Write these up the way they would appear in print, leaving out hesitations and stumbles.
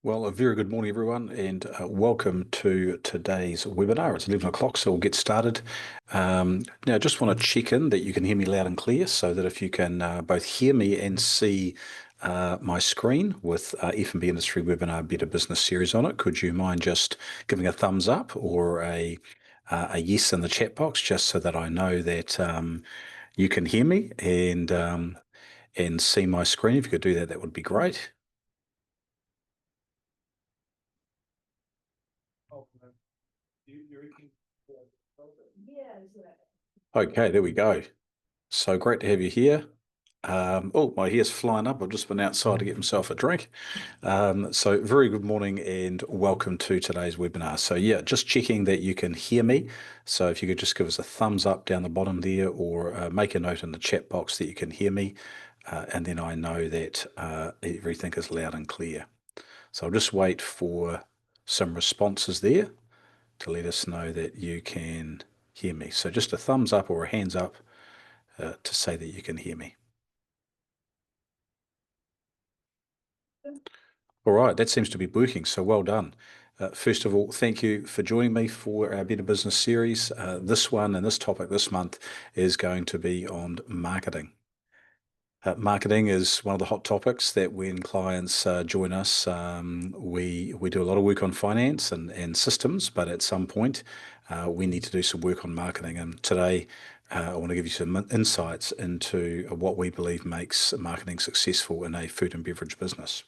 Well, a very good morning, everyone, and welcome to today's webinar. It's 11 o'clock, so we'll get started. Now, I just want to check in that you can hear me loud and clear so that if you can both hear me and see my screen with F&B Industry Webinar Better Business Series on it, could you mind just giving a thumbs up or a yes in the chat box just so that I know that you can hear me and see my screen? If you could do that, that would be great. Okay, there we go. So great to have you here. Oh, my hair's flying up. I've just been outside to get myself a drink. So very good morning and welcome to today's webinar. So yeah, just checking that you can hear me. So if you could just give us a thumbs up down the bottom there or make a note in the chat box that you can hear me. And then I know that everything is loud and clear. So I'll just wait for some responses there to let us know that you can hear me. So just a thumbs up or a hands up to say that you can hear me. All right, that seems to be working, so well done. First of all, thank you for joining me for our Better Business series. This one and this topic this month is going to be on marketing. Marketing is one of the hot topics that when clients join us, we do a lot of work on finance and systems, but at some point we need to do some work on marketing. And today I want to give you some insights into what we believe makes marketing successful in a food and beverage business.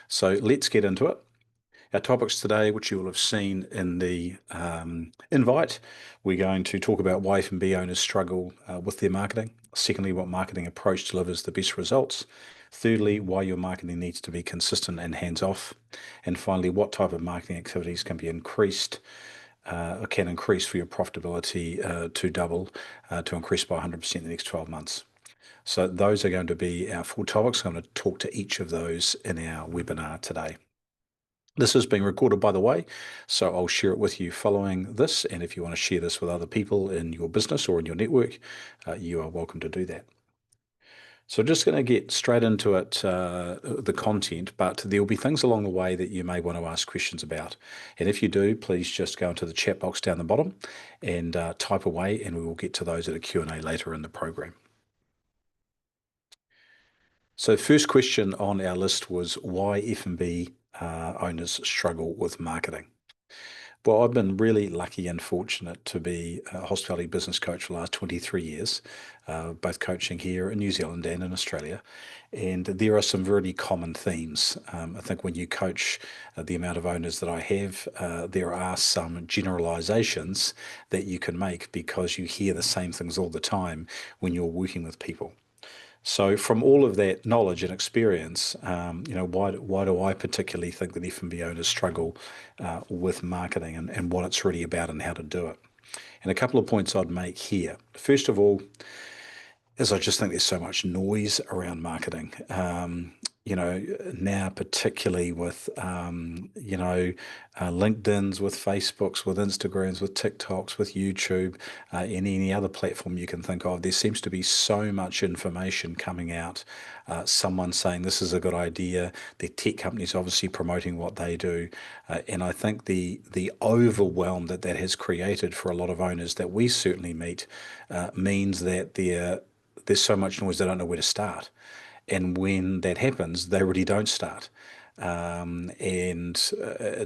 So let's get into it. Our topics today, which you will have seen in the invite, we're going to talk about why F&B owners struggle with their marketing. Secondly, what marketing approach delivers the best results. Thirdly, why your marketing needs to be consistent and hands-off. And finally, what type of marketing activities can be increased or can increase for your profitability to double, to increase by 100% in the next 12 months. So those are going to be our 4 topics. I'm going to talk to each of those in our webinar today. This is being recorded, by the way, so I'll share it with you following this. And if you want to share this with other people in your business or in your network, you are welcome to do that. So just going to get straight into it, the content, but there'll be things along the way that you may want to ask questions about. And if you do, please just go into the chat box down the bottom and type away, and we will get to those at a Q&A later in the program. So first question on our list was why F&B owners struggle with marketing. Well, I've been really lucky and fortunate to be a hospitality business coach for the last 23 years, both coaching here in New Zealand and in Australia. And there are some really common themes. I think when you coach the amount of owners that I have, there are some generalizations that you can make because you hear the same things all the time when you're working with people. So from all of that knowledge and experience, why do I particularly think that F&B owners struggle with marketing and what it's really about and how to do it? And a couple of points I'd make here. First of all, is I just think there's so much noise around marketing. Now particularly with, LinkedIn's, with Facebooks, with Instagrams, with TikToks, with YouTube, and any other platform you can think of, there seems to be so much information coming out. Someone saying this is a good idea. The tech companies obviously promoting what they do, and I think the overwhelm that has created for a lot of owners that we certainly meet means that there's so much noise they don't know where to start. And when that happens, they really don't start. It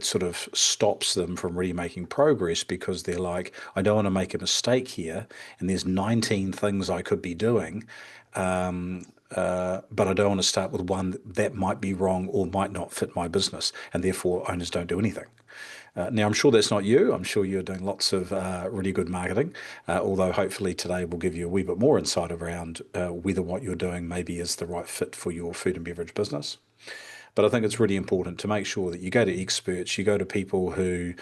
sort of stops them from really making progress because they're like, I don't want to make a mistake here, and there's 19 things I could be doing, but I don't want to start with one that might be wrong or might not fit my business, and therefore owners don't do anything. Now, I'm sure that's not you. I'm sure you're doing lots of really good marketing, although hopefully today will give you a wee bit more insight around whether what you're doing maybe is the right fit for your food and beverage business. But I think it's really important to make sure that you go to experts, you go to people who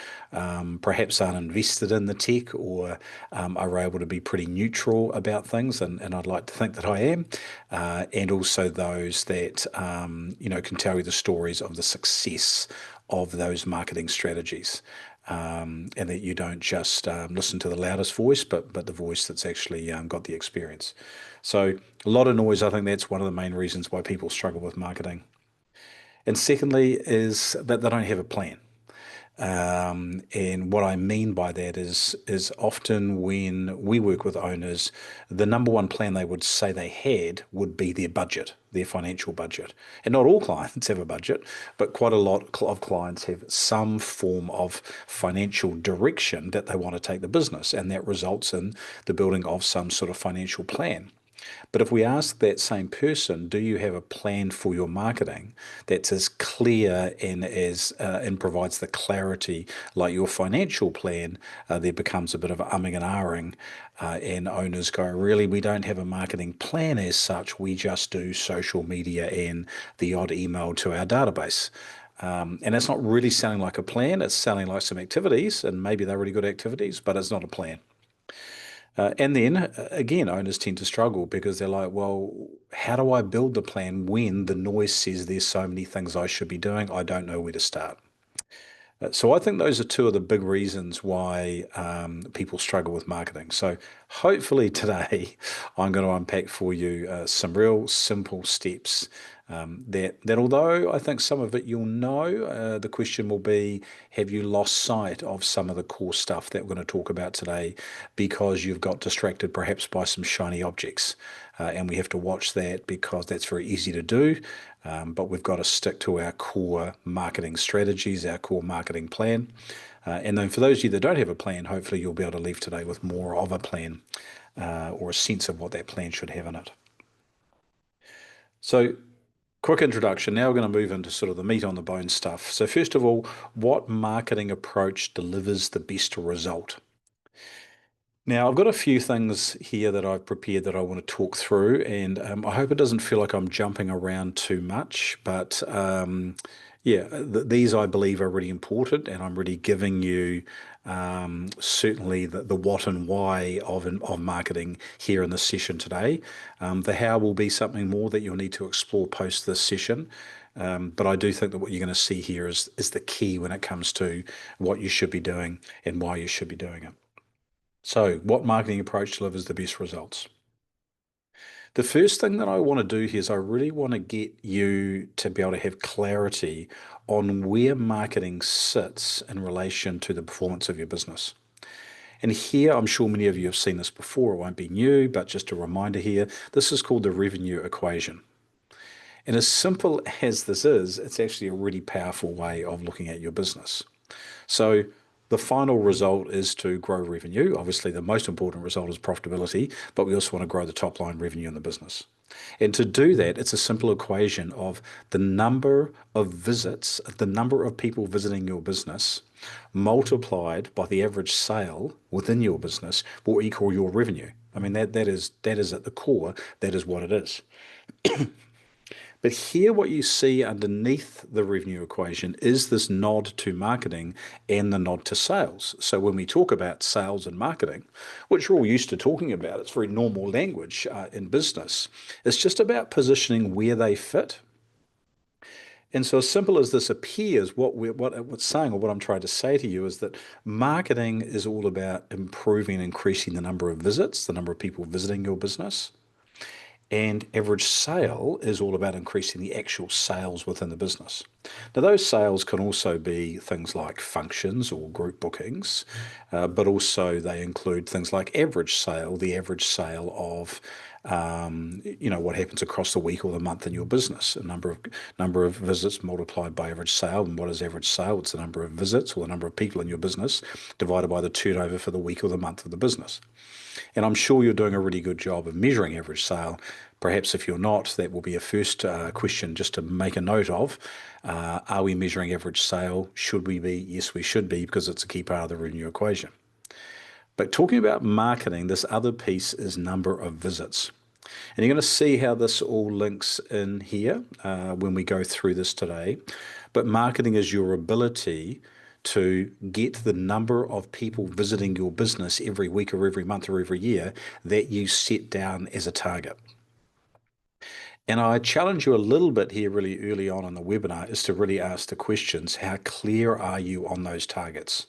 perhaps aren't invested in the tech or are able to be pretty neutral about things, and I'd like to think that I am, and also those that can tell you the stories of the success of those marketing strategies. And that you don't just listen to the loudest voice, but the voice that's actually got the experience. So a lot of noise. I think that's one of the main reasons why people struggle with marketing. And secondly is that they don't have a plan. And what I mean by that is often when we work with owners, the number one plan they would say they had would be their budget, their financial budget. And not all clients have a budget, but quite a lot of clients have some form of financial direction that they want to take the business, and that results in the building of some sort of financial plan. But if we ask that same person, do you have a plan for your marketing that's as clear and provides the clarity like your financial plan, there becomes a bit of umming and ahhing, and owners go, really, we don't have a marketing plan as such. We just do social media and the odd email to our database. And it's not really sounding like a plan. It's sounding like some activities, and maybe they're really good activities, but it's not a plan. And then again, owners tend to struggle because they're like, well, how do I build the plan when the noise says there's so many things I should be doing? I don't know where to start. So I think those are two of the big reasons why people struggle with marketing. So hopefully today I'm going to unpack for you some real simple steps that although I think some of it you'll know, the question will be, have you lost sight of some of the core stuff that we're going to talk about today because you've got distracted perhaps by some shiny objects? And we have to watch that because that's very easy to do. But we've got to stick to our core marketing strategies, our core marketing plan. And then for those of you that don't have a plan, hopefully you'll be able to leave today with more of a plan or a sense of what that plan should have in it. So, quick introduction. Now we're going to move into sort of the meat on the bone stuff. So first of all, what marketing approach delivers the best result? Now, I've got a few things here that I've prepared that I want to talk through, and I hope it doesn't feel like I'm jumping around too much, but yeah, these I believe are really important, and I'm really giving you certainly the what and why of marketing here in this session today. The how will be something more that you'll need to explore post this session. But I do think that what you're going to see here is the key when it comes to what you should be doing and why you should be doing it. So, what marketing approach delivers the best results? The first thing that I want to do here is I really want to get you to be able to have clarity on where marketing sits in relation to the performance of your business. And here, I'm sure many of you have seen this before, it won't be new, but just a reminder here, this is called the revenue equation. And as simple as this is, it's actually a really powerful way of looking at your business. So the final result is to grow revenue. Obviously, the most important result is profitability, but we also want to grow the top line revenue in the business. And to do that, it's a simple equation of the number of visits, the number of people visiting your business, multiplied by the average sale within your business will equal your revenue. I mean, that is at the core, that is what it is. But here, what you see underneath the revenue equation is this nod to marketing and the nod to sales. So when we talk about sales and marketing, which we're all used to talking about, it's very normal language in business. It's just about positioning where they fit. And so as simple as this appears, what it's saying, or what I'm trying to say to you, is that marketing is all about improving and increasing the number of visits, the number of people visiting your business. And average sale is all about increasing the actual sales within the business. Now, those sales can also be things like functions or group bookings, but also they include things like average sale, the average sale of what happens across the week or the month in your business, a number of visits multiplied by average sale. And what is average sale? It's the number of visits or the number of people in your business divided by the turnover for the week or the month of the business. And I'm sure you're doing a really good job of measuring average sale. Perhaps if you're not, that will be a first question just to make a note of. Are we measuring average sale? Should we be? Yes, we should be, because it's a key part of the revenue equation. But talking about marketing, this other piece is number of visits. And you're going to see how this all links in here when we go through this today. But marketing is your ability to get the number of people visiting your business every week or every month or every year that you set down as a target. And I challenge you a little bit here really early on in the webinar is to really ask the questions, how clear are you on those targets?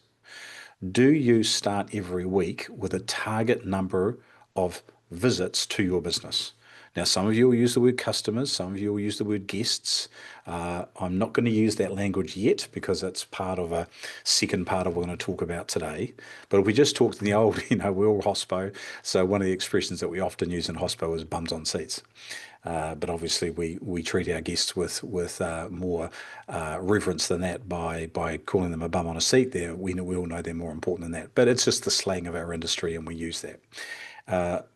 Do you start every week with a target number of visits to your business? Now, some of you will use the word customers, some of you will use the word guests. I'm not going to use that language yet because it's part of a second part of what we're going to talk about today. But if we just talk to the old, we're all hospo. So one of the expressions that we often use in hospo is bums on seats. But obviously, we treat our guests with more reverence than that by calling them a bum on a seat. There, we all know they're more important than that. But it's just the slang of our industry, and we use that.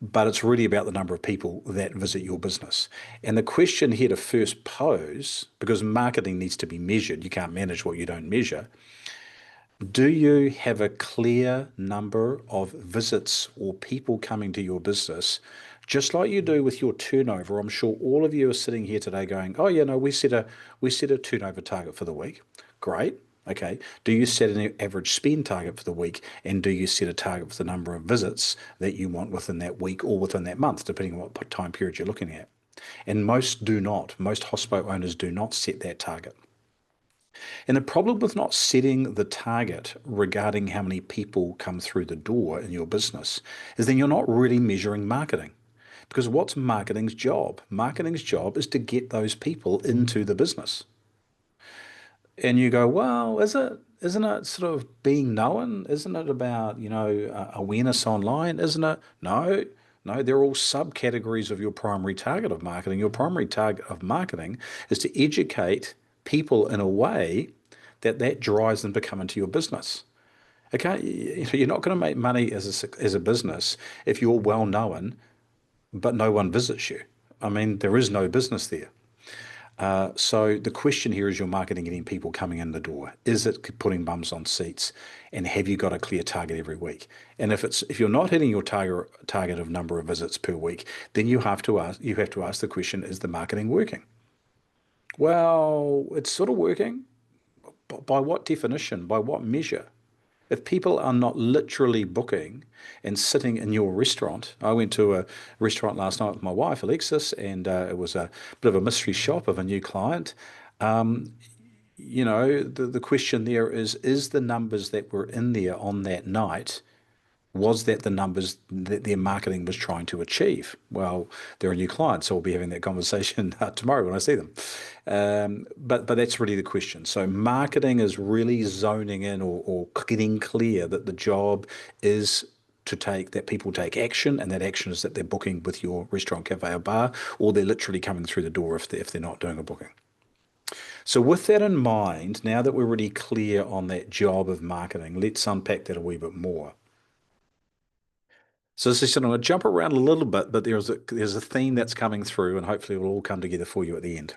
But it's really about the number of people that visit your business. And the question here to first pose, because marketing needs to be measured, you can't manage what you don't measure. Do you have a clear number of visits or people coming to your business, just like you do with your turnover? I'm sure all of you are sitting here today going, "Oh, we set a turnover target for the week." Great. Okay. Do you set an average spend target for the week, and do you set a target for the number of visits that you want within that week or within that month, depending on what time period you're looking at? And most do not. Most hospo owners do not set that target. And the problem with not setting the target regarding how many people come through the door in your business is then you're not really measuring marketing. Because what's marketing's job? Marketing's job is to get those people into the business. And you go, well, isn't it sort of being known? Isn't it about, awareness online? Isn't it? No, no, they're all subcategories of your primary target of marketing. Your primary target of marketing is to educate people in a way that drives them to come into your business. Okay, you're not going to make money as a business if you're well known, but no one visits you. I mean, there is no business there. So the question here is your marketing getting people coming in the door? Is it putting bums on seats? And have you got a clear target every week? And if you're not hitting your target of number of visits per week, then you have to ask the question, is the marketing working? Well, it's sort of working. By what definition? By what measure? If people are not literally booking and sitting in your restaurant, I went to a restaurant last night with my wife, Alexis, and it was a bit of a mystery shop of a new client. The question there is the numbers that were in there on that night, was that the numbers that their marketing was trying to achieve? Well, they're a new client, so we'll be having that conversation tomorrow when I see them. But that's really the question. So marketing is really zoning in or getting clear that the job is that people take action, and that action is that they're booking with your restaurant, cafe, or bar, or they're literally coming through the door if they're not doing a booking. So with that in mind, now that we're really clear on that job of marketing, let's unpack that a wee bit more. So as I said, I'm going to jump around a little bit, but there's a theme that's coming through, and hopefully it will all come together for you at the end.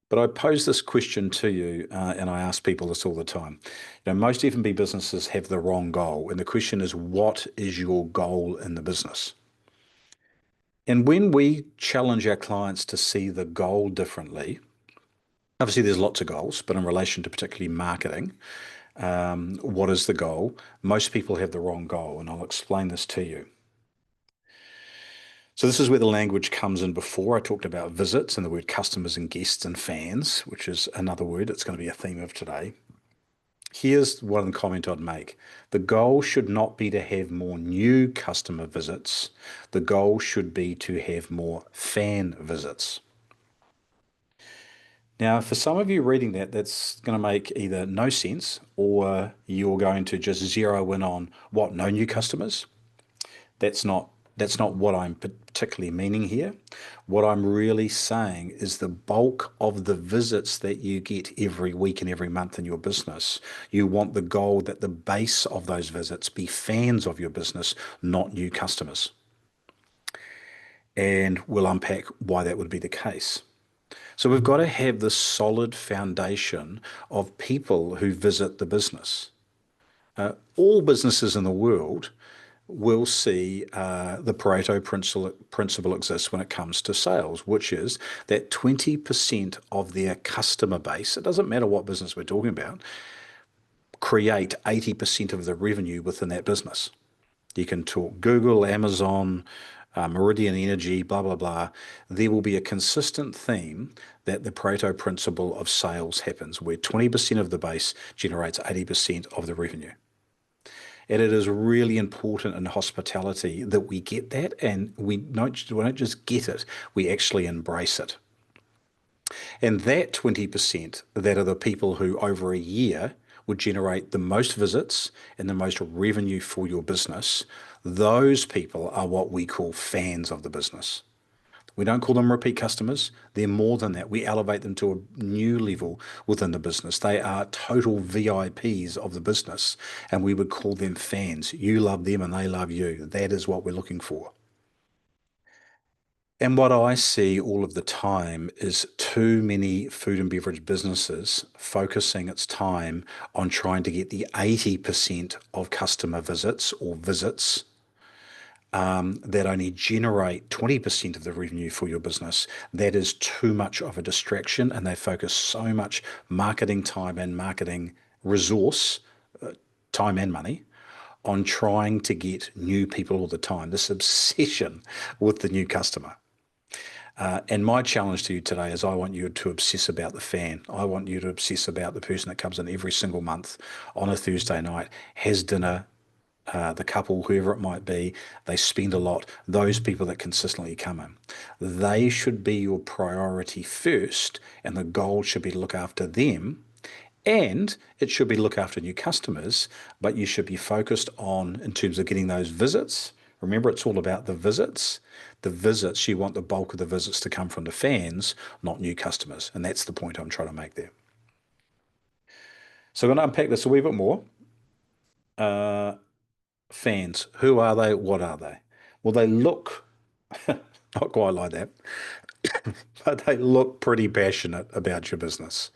But I pose this question to you, and I ask people this all the time. Most F&B businesses have the wrong goal, and the question is, what is your goal in the business? And when we challenge our clients to see the goal differently, obviously there's lots of goals, but in relation to particularly marketing, what is the goal? Most people have the wrong goal, and I'll explain this to you. So this is where the language comes in before. I talked about visits and the word customers and guests and fans, which is another word that's going to be a theme of today. Here's one comment I'd make. The goal should not be to have more new customer visits. The goal should be to have more fan visits. Now, for some of you reading that, that's going to make either no sense, or you're going to just zero in on what, no new customers? That's not what I'm particularly meaning here. What I'm really saying is the bulk of the visits that you get every week and every month in your business, you want the goal that the base of those visits be fans of your business, not new customers. And we'll unpack why that would be the case. So we've got to have this solid foundation of people who visit the business. All businesses in the world will see the Pareto principle exists when it comes to sales, which is that 20% of their customer base, it doesn't matter what business we're talking about, create 80% of the revenue within that business. You can talk Google, Amazon, Meridian Energy, blah, blah, blah. There will be a consistent theme that the Pareto principle of sales happens, where 20% of the base generates 80% of the revenue. And it is really important in hospitality that we get that, and we don't just get it, we actually embrace it. And that 20% that are the people who over a year would generate the most visits and the most revenue for your business, those people are what we call fans of the business. We don't call them repeat customers. They're more than that. We elevate them to a new level within the business. They are total VIPs of the business, and we would call them fans. You love them and they love you. That is what we're looking for. And what I see all of the time is too many food and beverage businesses focusing its time on trying to get the 80% of customer visits or visits that only generate 20% of the revenue for your business. That is too much of a distraction, and they focus so much marketing time and marketing resource, time and money, on trying to get new people all the time. This obsession with the new customer. And my challenge to you today is I want you to obsess about the fan. I want you to obsess about the person that comes in every single month on a Thursday night, has dinner, the couple, whoever it might be, they spend a lot. Those people that consistently come in, they should be your priority first, and the goal should be to look after them. And it should be look after new customers, but you should be focused on, in terms of getting those visits. Remember, it's all about the visits. The visits, you want the bulk of the visits to come from the fans, not new customers. And that's the point I'm trying to make there. So I'm going to unpack this a wee bit more. Fans, who are they? What are they? Well, they look not quite like that, but they look pretty passionate about your business.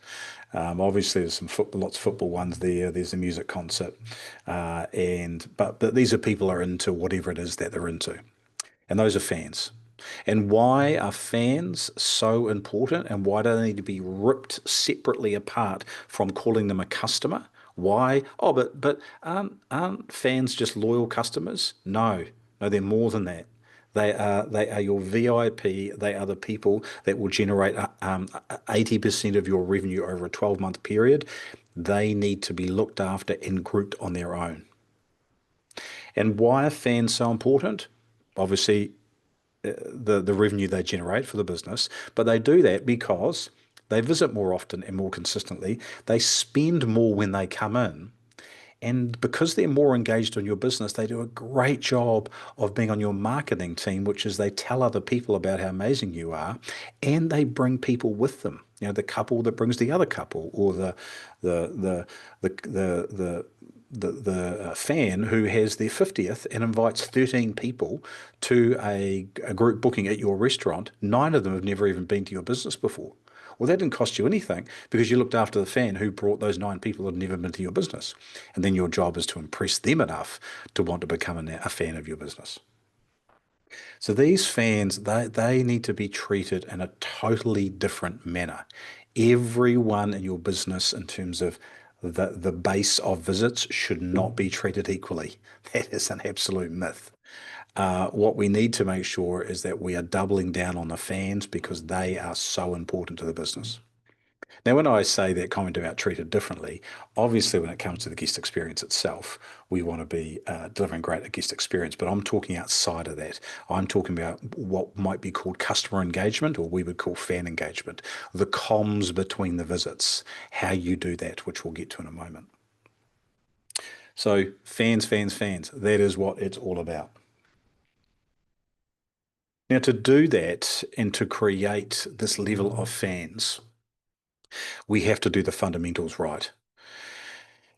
Obviously, there's some football, lots of football ones there. There's a music concert, but these are people who are into whatever it is that they're into, and those are fans. And why are fans so important, and why do they need to be ripped separately apart from calling them a customer? Why? Oh, but aren't fans just loyal customers? No, no, they're more than that. They are your VIP. They are the people that will generate 80% of your revenue over a 12-month period. They need to be looked after and grouped on their own. And why are fans so important? Obviously, the revenue they generate for the business, but they do that because they visit more often and more consistently. They spend more when they come in. And because they're more engaged on your business, they do a great job of being on your marketing team, which is they tell other people about how amazing you are, and they bring people with them. You know, the couple that brings the other couple, or the fan who has their 50th and invites 13 people to a group booking at your restaurant. 9 of them have never even been to your business before. Well, that didn't cost you anything because you looked after the fan who brought those 9 people that had never been to your business. And then your job is to impress them enough to want to become a fan of your business. So these fans, they need to be treated in a totally different manner. Everyone in your business, in terms of the base of visits, should not be treated equally. That is an absolute myth. What we need to make sure is that we are doubling down on the fans because they are so important to the business. Now, when I say that comment about treated differently, obviously when it comes to the guest experience itself, we want to be delivering great guest experience, but I'm talking outside of that. I'm talking about what might be called customer engagement, or we would call fan engagement, the comms between the visits, how you do that, which we'll get to in a moment. So fans, fans, fans, that is what it's all about. Now, to do that and to create this level of fans, we have to do the fundamentals right.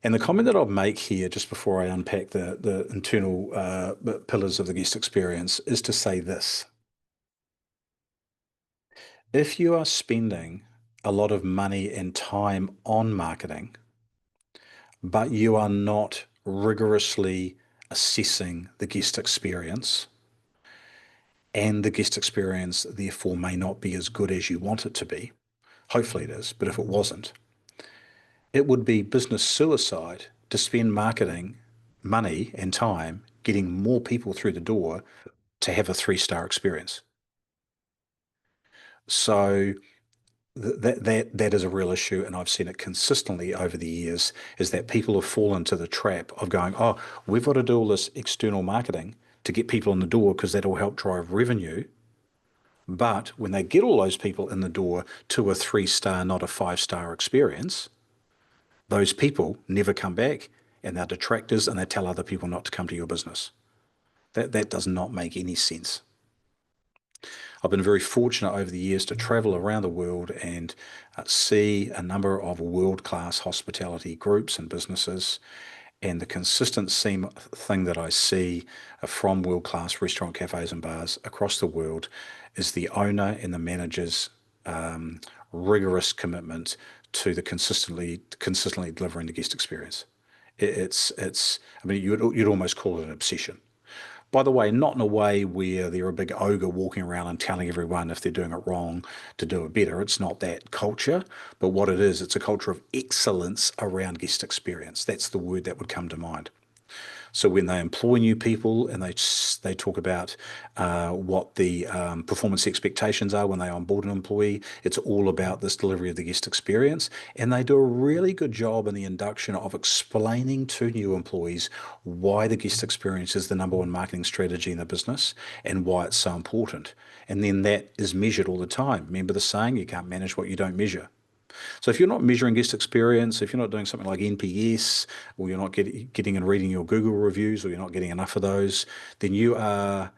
And the comment that I'll make here, just before I unpack the internal pillars of the guest experience, is to say this. If you are spending a lot of money and time on marketing, but you are not rigorously assessing the guest experience, and the guest experience therefore may not be as good as you want it to be, hopefully it is, but if it wasn't, it would be business suicide to spend marketing money and time getting more people through the door to have a 3-star experience. So that is a real issue, and I've seen it consistently over the years, is that people have fallen into the trap of going, oh, we've got to do all this external marketing to get people in the door because that'll help drive revenue. But when they get all those people in the door to a 3-star, not a 5-star experience, those people never come back and they're detractors and they tell other people not to come to your business. That does not make any sense. I've been very fortunate over the years to travel around the world and see a number of world-class hospitality groups and businesses. And the consistent thing that I see from world-class restaurant, cafes, and bars across the world is the owner and the manager's rigorous commitment to the consistently delivering the guest experience. It's. I mean, you'd almost call it an obsession. By the way, not in a way where they're a big ogre walking around and telling everyone if they're doing it wrong to do it better. It's not that culture, but what it is, it's a culture of excellence around guest experience. That's the word that would come to mind. So when they employ new people and they talk about what the performance expectations are when they onboard an employee, it's all about this delivery of the guest experience. And they do a really good job in the induction of explaining to new employees why the guest experience is the number one marketing strategy in the business and why it's so important. And then that is measured all the time. Remember the saying, you can't manage what you don't measure. So if you're not measuring guest experience, if you're not doing something like NPS, or you're not getting and reading your Google reviews, or you're not getting enough of those, then you are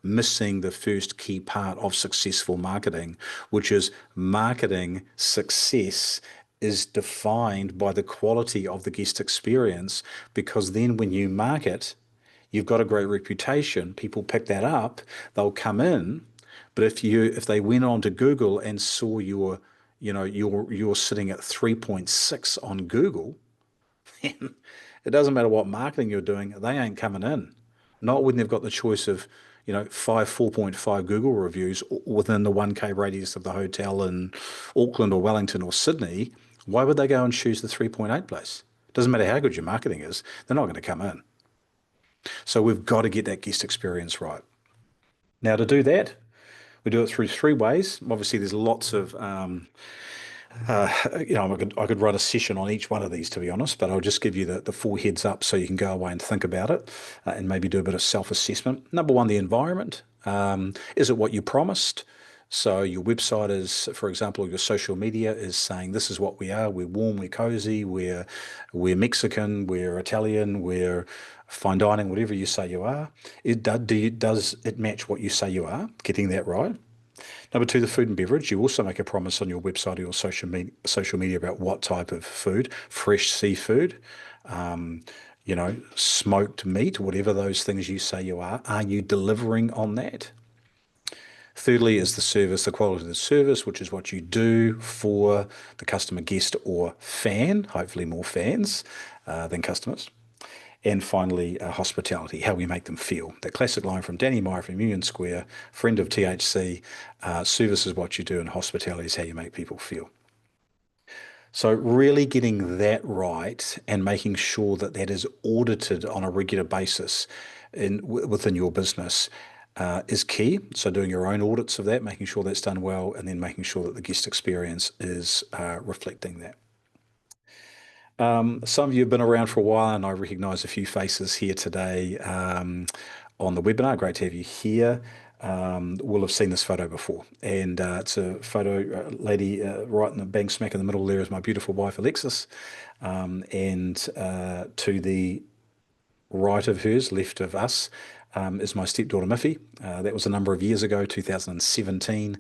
missing the first key part of successful marketing, which is marketing success is defined by the quality of the guest experience, because then when you market, you've got a great reputation, people pick that up, they'll come in. But if they went on to Google and saw you're sitting at 3.6 on Google, then it doesn't matter what marketing you're doing, they ain't coming in. Not when they've got the choice of, 4.5 Google reviews within the 1K radius of the hotel in Auckland or Wellington or Sydney. Why would they go and choose the 3.8 place? Doesn't matter how good your marketing is, they're not going to come in. So we've got to get that guest experience right. Now, to do that, we do it through 3 ways. Obviously, there's lots of I could run a session on each one of these, to be honest, but I'll just give you the 4 heads up so you can go away and think about it and maybe do a bit of self-assessment. Number one, the environment. Is it what you promised? So your website is, for example, your social media is saying this is what we are. We're warm, we're cozy, we're Mexican, we're Italian, we're fine dining, whatever you say you are. Does it match what you say you are? Getting that right. Number two, the food and beverage. You also make a promise on your website or your social media about what type of food, fresh seafood, smoked meat, whatever those things you say you are. Are you delivering on that? Thirdly is the service, the quality of the service, which is what you do for the customer, guest, or fan, hopefully more fans than customers. And finally, hospitality, how we make them feel. That classic line from Danny Meyer from Union Square, friend of THC, service is what you do and hospitality is how you make people feel. So really getting that right and making sure that that is audited on a regular basis within your business is key. So doing your own audits of that, making sure that's done well, and then making sure that the guest experience is reflecting that. Some of you have been around for a while, and I recognise a few faces here today on the webinar. Great to have you here. Will have seen this photo before, and it's a photo, lady right in the bang smack in the middle there is my beautiful wife Alexis, and to the right of hers, left of us, is my stepdaughter Miffy. That was a number of years ago, 2017,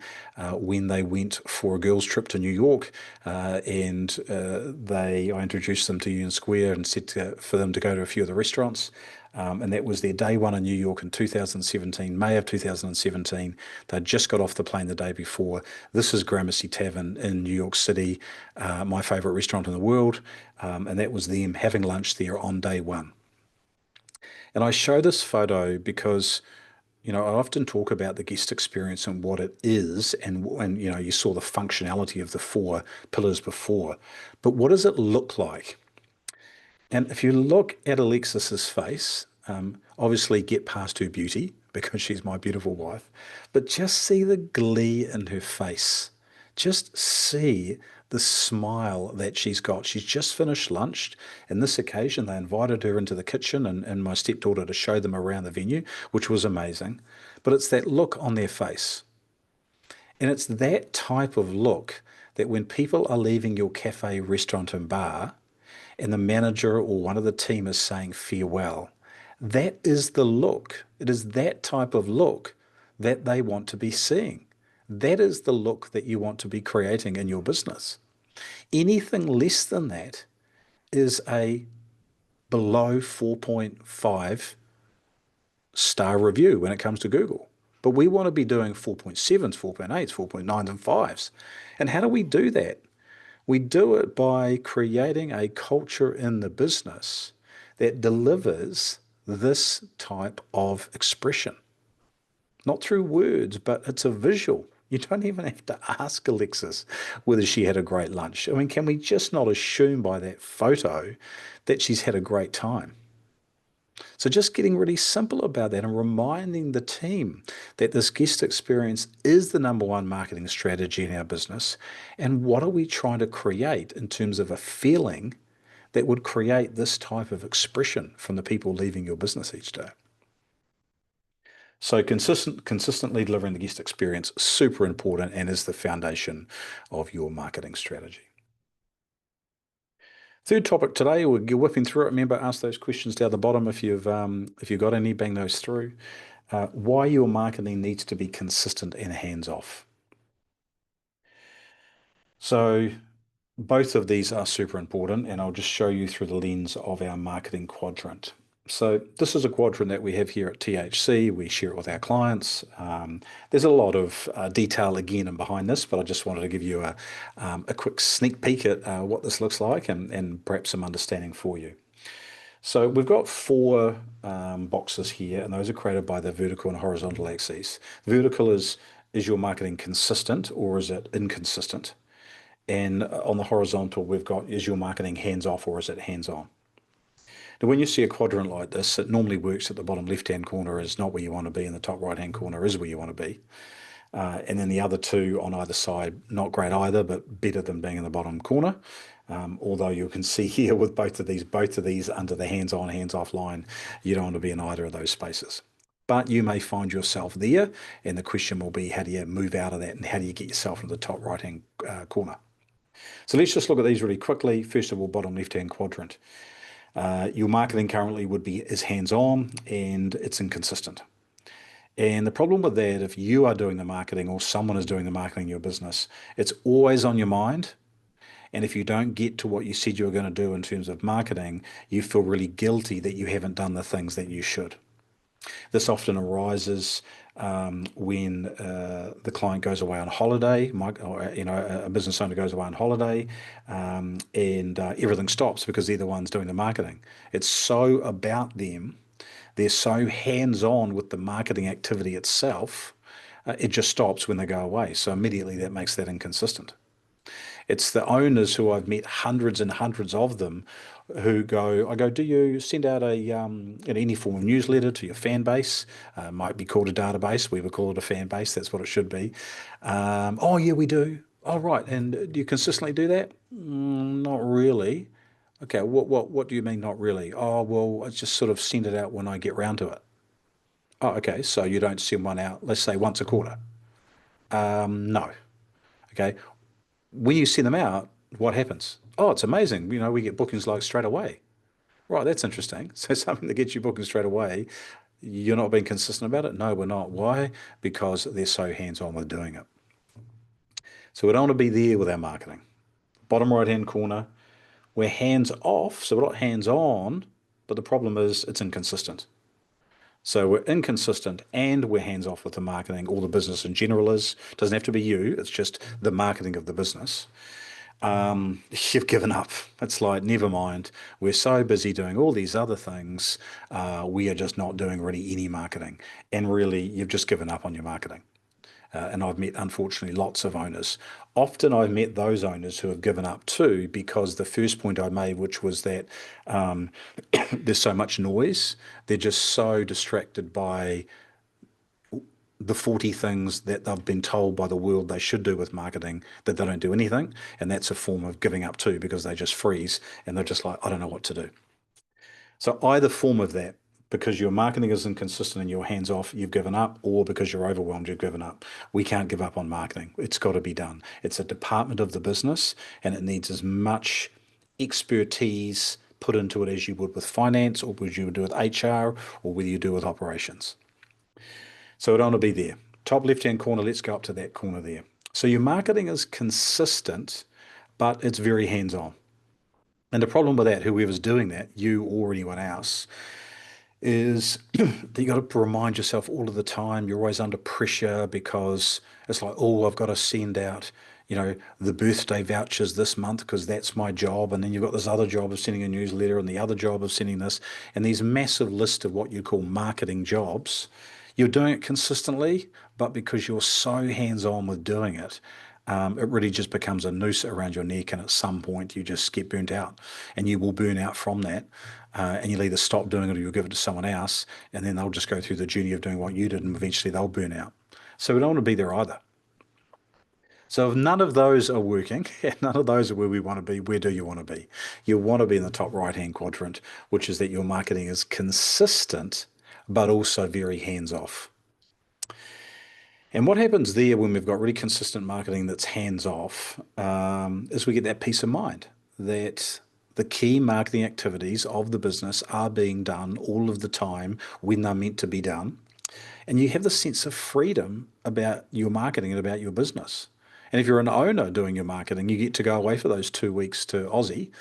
when they went for a girls' trip to New York, and I introduced them to Union Square and said for them to go to a few of the restaurants. And that was their day one in New York in 2017, May of 2017. They just got off the plane the day before. This is Gramercy Tavern in New York City, my favorite restaurant in the world. And that was them having lunch there on day one. And I show this photo because, I often talk about the guest experience and what it is, and you saw the functionality of the 4 pillars before. But what does it look like? And if you look at Alexis's face, obviously get past her beauty because she's my beautiful wife, but just see the glee in her face. Just see the smile that she's got. She's just finished lunch. And this occasion, they invited her into the kitchen and my stepdaughter to show them around the venue, which was amazing. But it's that look on their face. And it's that type of look that when people are leaving your cafe, restaurant, and bar, and the manager or one of the team is saying farewell, that is the look. It is that type of look that they want to be seeing. That is the look that you want to be creating in your business. Anything less than that is a below 4.5 star review when it comes to Google. But we want to be doing 4.7s, 4.8s, 4.9s, and 5s. And how do we do that? We do it by creating a culture in the business that delivers this type of expression. Not through words, but it's a visual. You don't even have to ask Alexis whether she had a great lunch. I mean, can we just not assume by that photo that she's had a great time? So just getting really simple about that and reminding the team that this guest experience is the number one marketing strategy in our business. And what are we trying to create in terms of a feeling that would create this type of expression from the people leaving your business each day? So consistently delivering the guest experience, super important and is the foundation of your marketing strategy. Third topic today, you're whipping through it. Remember, ask those questions down the bottom if you've got any, bang those through. Why your marketing needs to be consistent and hands-off. So both of these are super important, and I'll just show you through the lens of our marketing quadrant. So this is a quadrant that we have here at THC. We share it with our clients. There's a lot of detail again and behind this, but I just wanted to give you a quick sneak peek at what this looks like and perhaps some understanding for you. So we've got four boxes here, and those are created by the vertical and horizontal axes. Vertical is your marketing consistent or is it inconsistent? And on the horizontal, we've got, is your marketing hands-off or is it hands-on? Now, when you see a quadrant like this, it normally works at the bottom left-hand corner is not where you want to be, and the top right-hand corner is where you want to be. And then the other two on either side, not great either, but better than being in the bottom corner. Although you can see here with both of these under the hands-on, hands-off line, you don't want to be in either of those spaces. But you may find yourself there, and the question will be, how do you move out of that, and how do you get yourself into the top right-hand corner? So let's just look at these really quickly. First of all, bottom left-hand quadrant. Your marketing currently is hands-on and it's inconsistent. And the problem with that, if you are doing the marketing or someone is doing the marketing in your business, it's always on your mind. And if you don't get to what you said you were going to do in terms of marketing, you feel really guilty that you haven't done the things that you should. This often arises when the client goes away on holiday, or a business owner goes away on holiday, and everything stops because they're the ones doing the marketing. It's so about them. They're so hands-on with the marketing activity itself. It just stops when they go away. So immediately that makes that inconsistent. It's the owners who I've met hundreds and hundreds of them who go, do you send out any form of newsletter to your fan base? Might be called a database. We would call it a fan base. That's what it should be. Oh, yeah, we do. Oh, right. And do you consistently do that? Not really. Okay, what do you mean not really? Oh, well, I just sort of send it out when I get round to it. Oh, okay, so you don't send one out, let's say once a quarter. No. Okay, when you send them out, what happens? Oh, it's amazing. We get bookings like straight away. Right, that's interesting. So something that gets you booking straight away, you're not being consistent about it? No, we're not. Why? Because they're so hands-on with doing it. So we don't want to be there with our marketing. Bottom right-hand corner, we're hands-off, so we're not hands-on, but the problem is it's inconsistent. So we're inconsistent and we're hands-off with the marketing. All the business in general is. Doesn't have to be you. It's just the marketing of the business. You've given up. It's like, never mind. We're so busy doing all these other things. We are just not doing really any marketing. And really, you've just given up on your marketing. And I've met, unfortunately, lots of owners. Often I've met those owners who have given up too, because the first point I made, which was that there's so much noise, they're just so distracted by the 40 things that they've been told by the world they should do with marketing that they don't do anything. And that's a form of giving up too, because they just freeze and they're just like, I don't know what to do. So either form of that, because your marketing is inconsistent and you're hands off, you've given up, or because you're overwhelmed, you've given up. We can't give up on marketing. It's got to be done. It's a department of the business and it needs as much expertise put into it as you would with finance, or would you do with HR, or whether you do with operations. So it ought to be there. Top left-hand corner, let's go up to that corner there. So your marketing is consistent, but it's very hands-on. And the problem with that, whoever's doing that, you or anyone else, is that you got to remind yourself all of the time. You're always under pressure because it's like, oh, I've got to send out, the birthday vouchers this month because that's my job. And then you've got this other job of sending a newsletter and the other job of sending this, and these massive list of what you call marketing jobs. You're doing it consistently, but because you're so hands-on with doing it, it really just becomes a noose around your neck, and at some point you just get burnt out, and you will burn out from that. And you'll either stop doing it or you'll give it to someone else, and then they'll just go through the journey of doing what you did, and eventually they'll burn out. So we don't want to be there either. So if none of those are working, and none of those are where we want to be, where do you want to be? You want to be in the top right-hand quadrant, which is that your marketing is consistent, but also very hands-off. And what happens there when we've got really consistent marketing that's hands off, is we get that peace of mind that the key marketing activities of the business are being done all of the time when they're meant to be done. And you have the sense of freedom about your marketing and about your business. And if you're an owner doing your marketing, you get to go away for those 2 weeks to Aussie,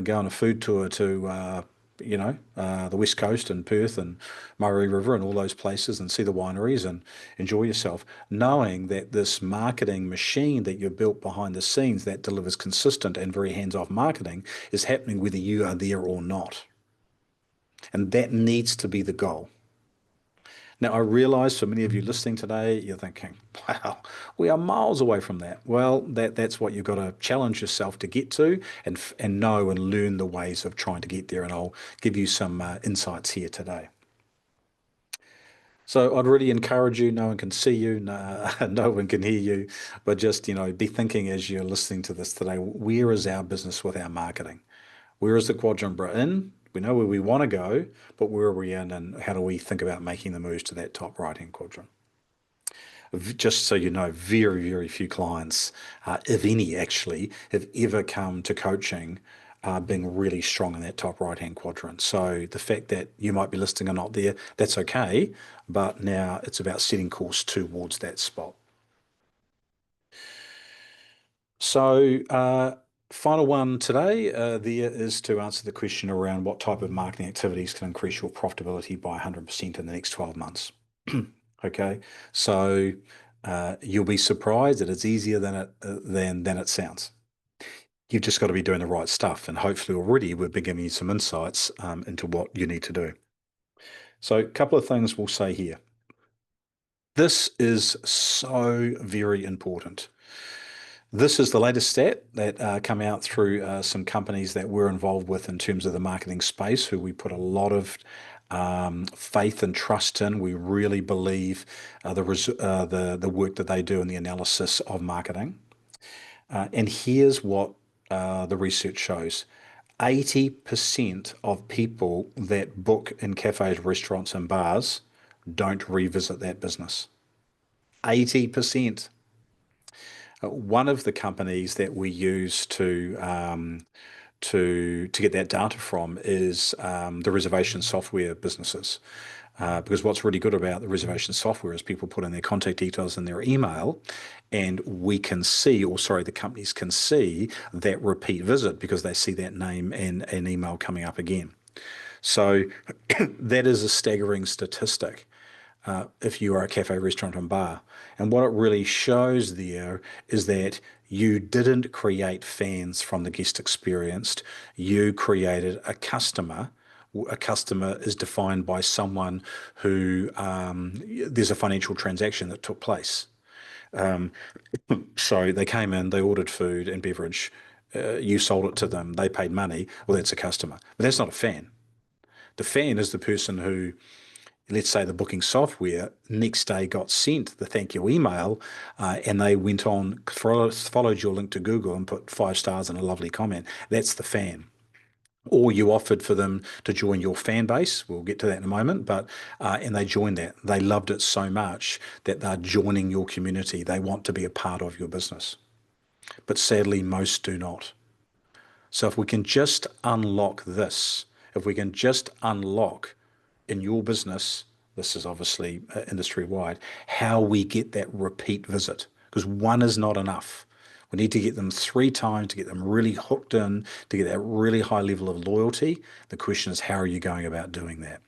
go on a food tour to the West Coast and Perth and Murray River and all those places, and see the wineries and enjoy yourself, knowing that this marketing machine that you've built behind the scenes that delivers consistent and very hands-off marketing is happening whether you are there or not. And that needs to be the goal. Now, I realize for many of you listening today, you're thinking, wow, we are miles away from that. Well, that's what you've got to challenge yourself to get to, and know and learn the ways of trying to get there. And I'll give you some insights here today. So I'd really encourage you, no one can see you, no one can hear you, but just, be thinking as you're listening to this today, where is our business with our marketing? Where is the quadrant we're in? We know where we want to go, but where are we in, and how do we think about making the moves to that top right-hand quadrant? Just so you know, very, very few clients, if any actually, have ever come to coaching being really strong in that top right-hand quadrant. So the fact that you might be listening or not there, that's okay, but now it's about setting course towards that spot. So final one today there is to answer the question around what type of marketing activities can increase your profitability by 100% in the next 12 months. Okay, so you'll be surprised that it's easier than it sounds. You've just got to be doing the right stuff, and hopefully already we've been giving you some insights into what you need to do. So a couple of things we'll say here. This is so very important. This is the latest stat that come out through some companies that we're involved with in terms of the marketing space, who we put a lot of faith and trust in. We really believe the work that they do in the analysis of marketing. And here's what the research shows. 80% of people that book in cafes, restaurants, and bars don't revisit that business. 80%. One of the companies that we use to get that data from is the reservation software businesses. Because what's really good about the reservation software is people put in their contact details and their email, and we can see, or sorry, the companies can see that repeat visit because they see that name and an email coming up again. So that is a staggering statistic. If you are a cafe, restaurant, and bar. And what it really shows there is that you didn't create fans from the guest experience. You created a customer. A customer is defined by someone who there's a financial transaction that took place. So they came in, they ordered food and beverage. You sold it to them. They paid money. Well, that's a customer. But that's not a fan. The fan is the person who let's say the booking software next day got sent the thank you email, and they went on, followed your link to Google and put 5 stars and a lovely comment. That's the fan. Or you offered for them to join your fan base. We'll get to that in a moment, but and they joined that. They loved it so much that they're joining your community. They want to be a part of your business. But sadly, most do not. So if we can just unlock this, if we can just unlock in your business, this is obviously industry wide, how we get that repeat visit, because one is not enough. We need to get them 3 times to get them really hooked in, to get that really high level of loyalty. The question is, how are you going about doing that?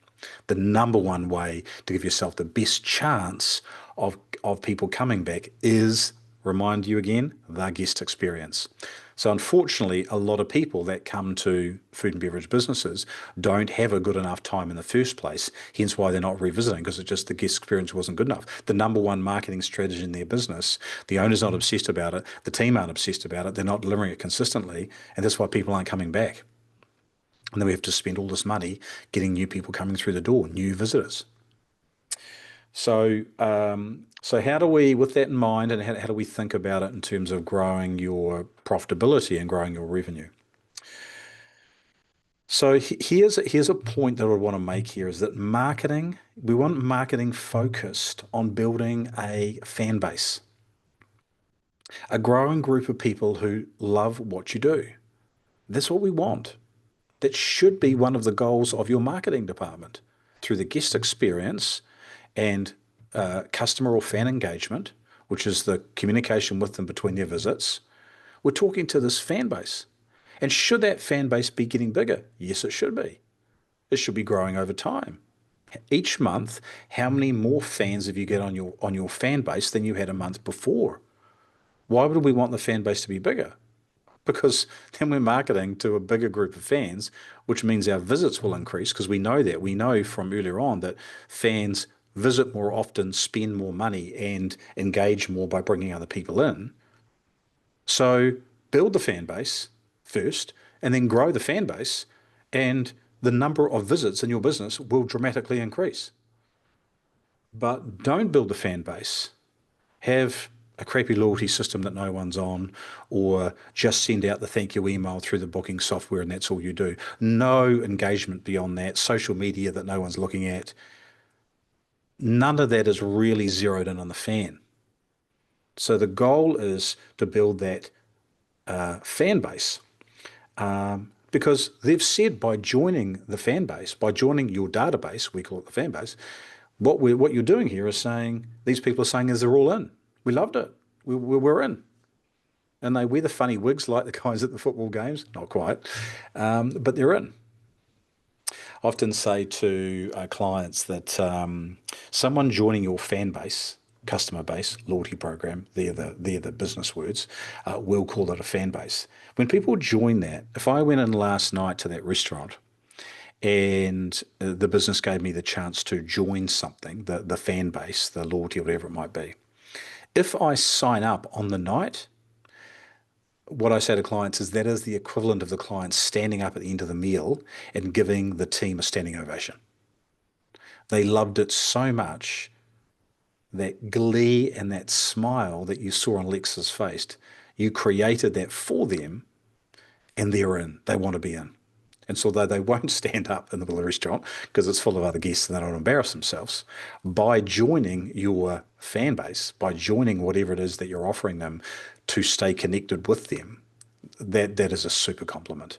The number one way to give yourself the best chance of people coming back is, remind you again, the guest experience. So unfortunately, a lot of people that come to food and beverage businesses don't have a good enough time in the first place, hence why they're not revisiting, because it's just the guest experience wasn't good enough. The number one marketing strategy in their business, the owner's not obsessed about it, the team aren't obsessed about it, they're not delivering it consistently, and that's why people aren't coming back. And then we have to spend all this money getting new people coming through the door, new visitors. So, so how do we, with that in mind, and how do we think about it in terms of growing your profitability and growing your revenue? So here's a point that I want to make here is that marketing, we want marketing focused on building a fan base, a growing group of people who love what you do. That's what we want. That should be one of the goals of your marketing department through the guest experience and customer or fan engagement, which is the communication with them between their visits. We're talking to this fan base. And should that fan base be getting bigger? Yes, it should be. It should be growing over time. Each month, how many more fans have you got on your fan base than you had a month before? Why would we want the fan base to be bigger? Because then we're marketing to a bigger group of fans, which means our visits will increase because we know that. We know from earlier on that fans visit more often, spend more money, and engage more by bringing other people in. So build the fan base first and then grow the fan base, and the number of visits in your business will dramatically increase. But don't build the fan base. Have a crappy loyalty system that no one's on, or just send out the thank you email through the booking software and that's all you do. No engagement beyond that, social media that no one's looking at. None of that is really zeroed in on the fan. So the goal is to build that fan base, because they've said by joining the fan base, by joining your database, we call it the fan base, what you're doing here is saying, these people are saying is they're all in. We loved it. We're in. And they wear the funny wigs like the guys at the football games. Not quite, but they're in. I often say to clients that someone joining your fan base, customer base, loyalty program, they're the business words, we'll call it a fan base. When people join that, if I went in last night to that restaurant and the business gave me the chance to join something, the fan base, the loyalty, whatever it might be, if I sign up on the night, what I say to clients is that is the equivalent of the client standing up at the end of the meal and giving the team a standing ovation. They loved it so much, that glee and that smile that you saw on Lex's face, you created that for them, and they're in. They want to be in. And so though they won't stand up in the middle of the restaurant because it's full of other guests and they don't embarrass themselves, by joining your fan base, by joining whatever it is that you're offering them to stay connected with them, that is a super compliment.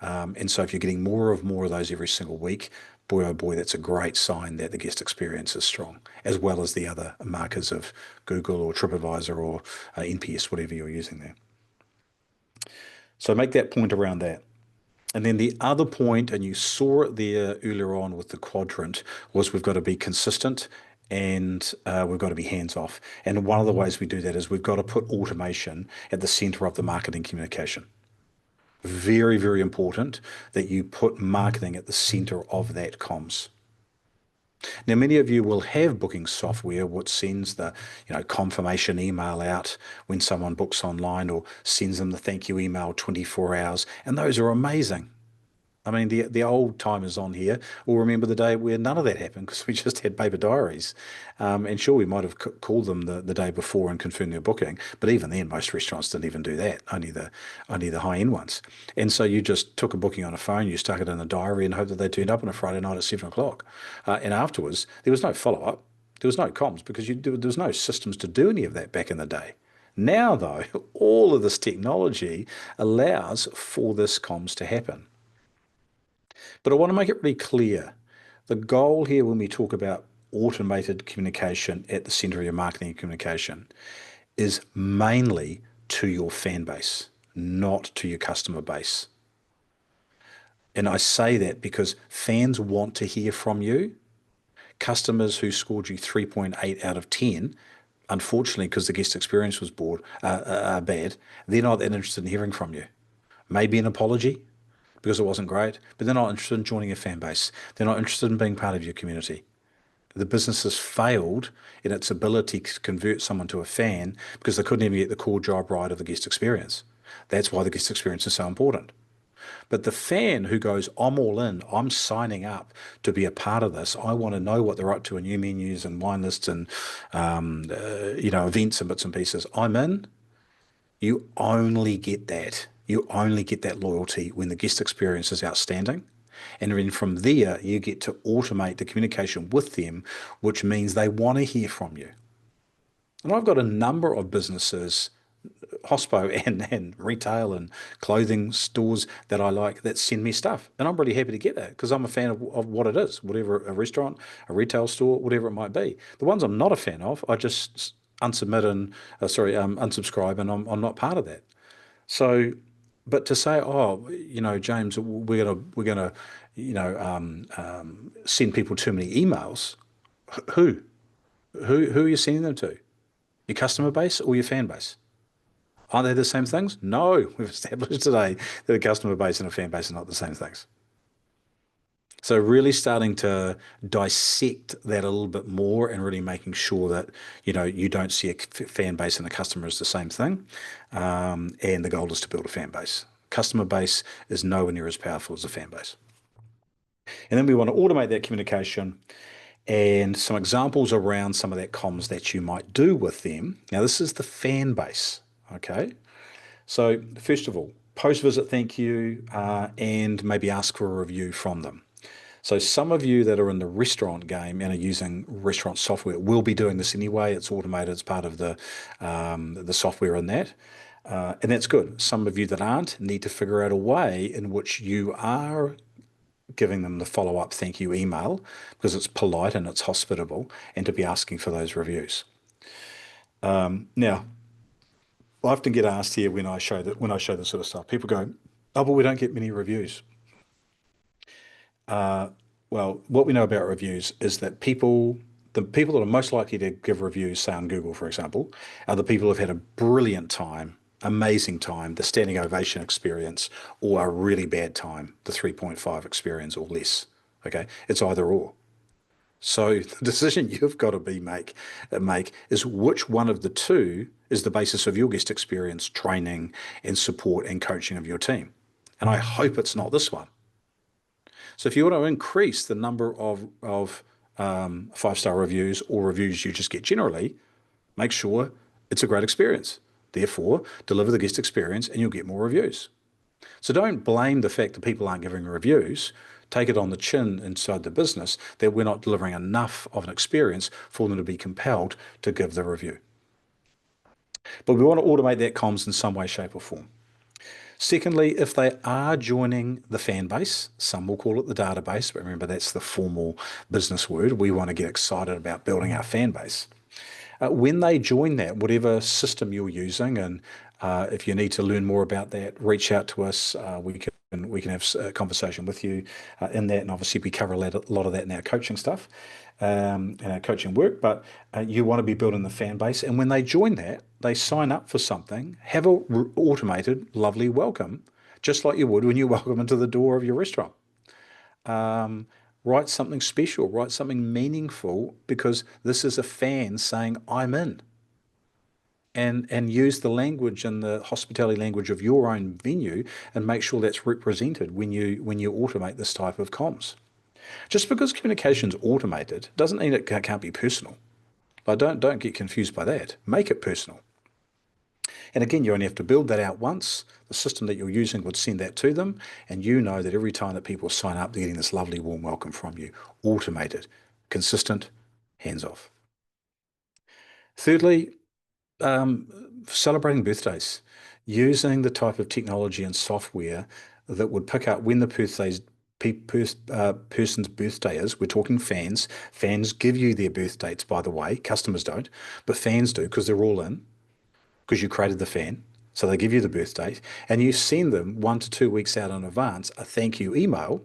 And so if you're getting more of those every single week, boy, oh boy, that's a great sign that the guest experience is strong, as well as the other markers of Google or TripAdvisor or NPS, whatever you're using there. So make that point around that. And then the other point, and you saw it there earlier on with the quadrant, was we've got to be consistent and we've got to be hands off. And one of the ways we do that is we've got to put automation at the center of the marketing communication. Very, very important that you put marketing at the center of that comms. Now, many of you will have booking software which sends the confirmation email out when someone books online, or sends them the thank you email 24 hours, and those are amazing. I mean, the old timers on here will remember the day where none of that happened because we just had paper diaries. And sure, we might have called them the day before and confirmed their booking, but even then, most restaurants didn't even do that. Only the high end ones. And so you just took a booking on a phone, you stuck it in a diary, and hoped that they turned up on a Friday night at 7 o'clock. And afterwards, there was no follow up, there was no comms because there was no systems to do any of that back in the day. Now, though, all of this technology allows for this comms to happen. But I want to make it really clear. The goal here when we talk about automated communication at the center of your marketing and communication is mainly to your fan base, not to your customer base. And I say that because fans want to hear from you. Customers who scored you 3.8 out of 10, unfortunately, because the guest experience was bad, they're not that interested in hearing from you. Maybe an apology, because it wasn't great, but they're not interested in joining your fan base. They're not interested in being part of your community. The business has failed in its ability to convert someone to a fan because they couldn't even get the core job right of the guest experience. That's why the guest experience is so important. But the fan who goes, I'm all in, I'm signing up to be a part of this. I want to know what they're up to in new menus and wine lists and events and bits and pieces. I'm in. You only get that. You only get that loyalty when the guest experience is outstanding. And then from there, you get to automate the communication with them, which means they want to hear from you. And I've got a number of businesses, hospo and retail and clothing stores that I like that send me stuff. And I'm really happy to get that because I'm a fan of what it is, whatever a restaurant, a retail store, whatever it might be. The ones I'm not a fan of, I just unsubmit and, unsubscribe and I'm not part of that. So, but to say, oh, James, we're gonna, send people too many emails. Who? Who are you sending them to? Your customer base or your fan base? Aren't they the same things? No, we've established today that a customer base and a fan base are not the same things. So really starting to dissect that a little bit more and really making sure that, you don't see a fan base and a customer as the same thing. And the goal is to build a fan base. Customer base is nowhere near as powerful as a fan base. And then we want to automate that communication and some examples around some of that comms that you might do with them. Now, this is the fan base. Okay. So first of all, post-visit thank you and maybe ask for a review from them. So some of you that are in the restaurant game and are using restaurant software will be doing this anyway. It's automated. It's part of the software in that. And that's good. Some of you that aren't need to figure out a way in which you are giving them the follow-up thank you email because it's polite and it's hospitable and to be asking for those reviews. Now, I often get asked here when I show this sort of stuff, people go, oh, but we don't get many reviews. Well, what we know about reviews is that the people that are most likely to give reviews, say on Google, for example, are the people who've had a brilliant time, amazing time, the standing ovation experience, or a really bad time, the 3.5 experience or less. Okay. It's either or. So the decision you've got to make is which one of the two is the basis of your guest experience, training, and support and coaching of your team. And I hope it's not this one. So if you want to increase the number of five-star reviews or reviews you just get generally, make sure it's a great experience. Therefore, deliver the guest experience and you'll get more reviews. So don't blame the fact that people aren't giving reviews. Take it on the chin inside the business that we're not delivering enough of an experience for them to be compelled to give the review. But we want to automate that comms in some way, shape, or form. Secondly, if they are joining the fan base, some will call it the database, but remember that's the formal business word. We want to get excited about building our fan base. When they join that, whatever system you're using, and if you need to learn more about that, reach out to us. We can have a conversation with you in that, and obviously we cover a lot of that in our coaching stuff, and our coaching work. But you want to be building the fan base, and when they join that, they sign up for something. Have a automated, lovely welcome, just like you would when you welcome into the door of your restaurant. Write something special, write something meaningful, because this is a fan saying, I'm in. and use the language and the hospitality language of your own venue and make sure that's represented when you automate this type of comms. Just because communication's automated doesn't mean it can't be personal. But don't get confused by that. Make it personal. And again, you only have to build that out once. The system that you're using would send that to them, and you know that every time that people sign up, they're getting this lovely warm welcome from you. Automated, consistent, hands off. Thirdly, celebrating birthdays, using the type of technology and software that would pick up when the person's birthday is. We're talking fans. Fans give you their birth dates, by the way. Customers don't, but fans do because they're all in, because you created the fan. So they give you the birth date, and you send them 1 to 2 weeks out in advance a thank you email.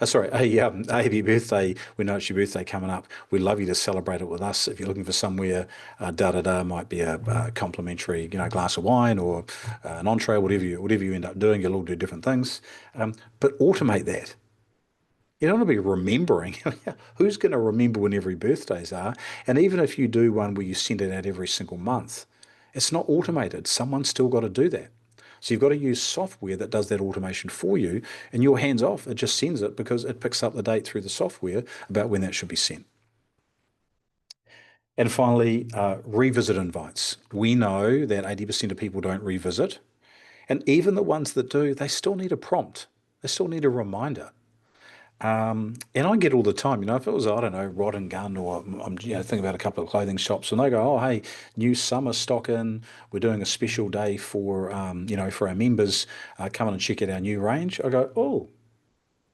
A happy birthday. We know it's your birthday coming up. We'd love you to celebrate it with us. If you're looking for somewhere, might be a complimentary, glass of wine or an entree, whatever you end up doing. You'll all do different things, but automate that. You don't want to be remembering. Who's going to remember when every birthdays are? And even if you do one where you send it out every single month, it's not automated. Someone's still got to do that. So you've got to use software that does that automation for you, and you're hands off. It just sends it because it picks up the date through the software about when that should be sent. And finally, revisit invites. We know that 80% of people don't revisit. And even the ones that do, they still need a prompt. They still need a reminder. And I get all the time, if it was, I don't know, Rod and Gun, or I'm thinking about a couple of clothing shops, and they go, oh, hey, new summer stock in, we're doing a special day for, for our members, come in and check out our new range. I go, oh,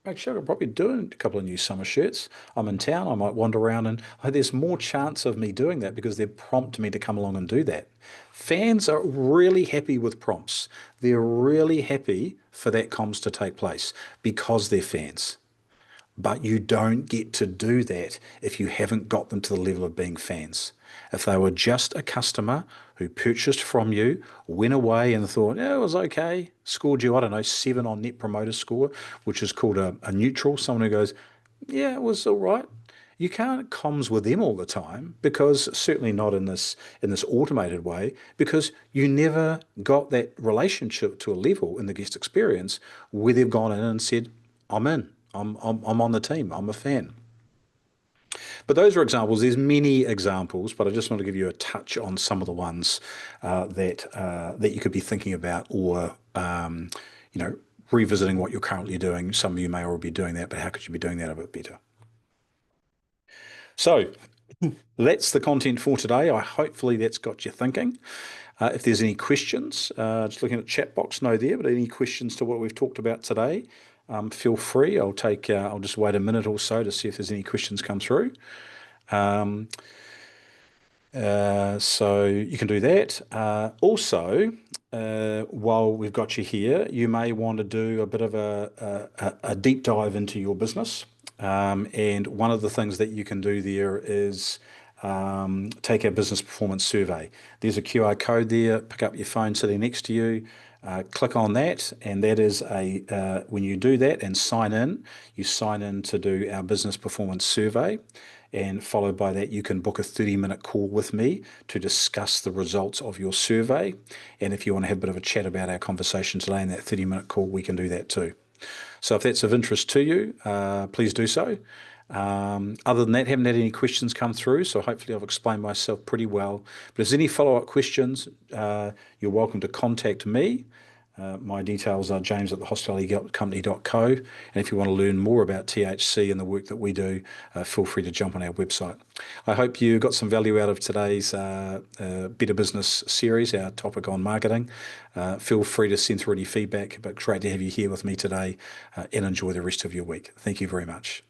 actually, I could probably do a couple of new summer shirts. I'm in town, I might wander around, and there's more chance of me doing that because they prompt me to come along and do that. Fans are really happy with prompts. They're really happy for that comms to take place because they're fans. But you don't get to do that if you haven't got them to the level of being fans. If they were just a customer who purchased from you, went away and thought, yeah, it was okay, scored you, I don't know, 7 on Net Promoter Score, which is called a neutral, someone who goes, yeah, it was all right. You can't comms with them all the time, because certainly not in this automated way, because you never got that relationship to a level in the guest experience where they've gone in and said, I'm in. I'm on the team. I'm a fan. But those are examples. There's many examples, but I just want to give you a touch on some of the ones that you could be thinking about, or revisiting what you're currently doing. Some of you may already be doing that, but how could you be doing that a bit better? So that's the content for today. Hopefully that's got you thinking. If there's any questions, just looking at the chat box, no there, but any questions to what we've talked about today, feel free. I'll just wait a minute or so to see if there's any questions come through. So you can do that. Also, while we've got you here, you may want to do a bit of a deep dive into your business. And one of the things that you can do there is take a business performance survey. There's a QR code there. Pick up your phone sitting next to you. Click on that, and that is when you do that and sign in, you sign in to do our business performance survey, and followed by that, you can book a 30-minute call with me to discuss the results of your survey. And if you want to have a bit of a chat about our conversation today in that 30-minute call, we can do that too. So if that's of interest to you, please do so. Other than that, haven't had any questions come through, so hopefully I've explained myself pretty well. But if there's any follow-up questions, you're welcome to contact me. My details are james@thehospitalitycompany.co. And if you want to learn more about THC and the work that we do, feel free to jump on our website. I hope you got some value out of today's Better Business series, our topic on marketing. Feel free to send through any feedback, but great to have you here with me today, and enjoy the rest of your week. Thank you very much.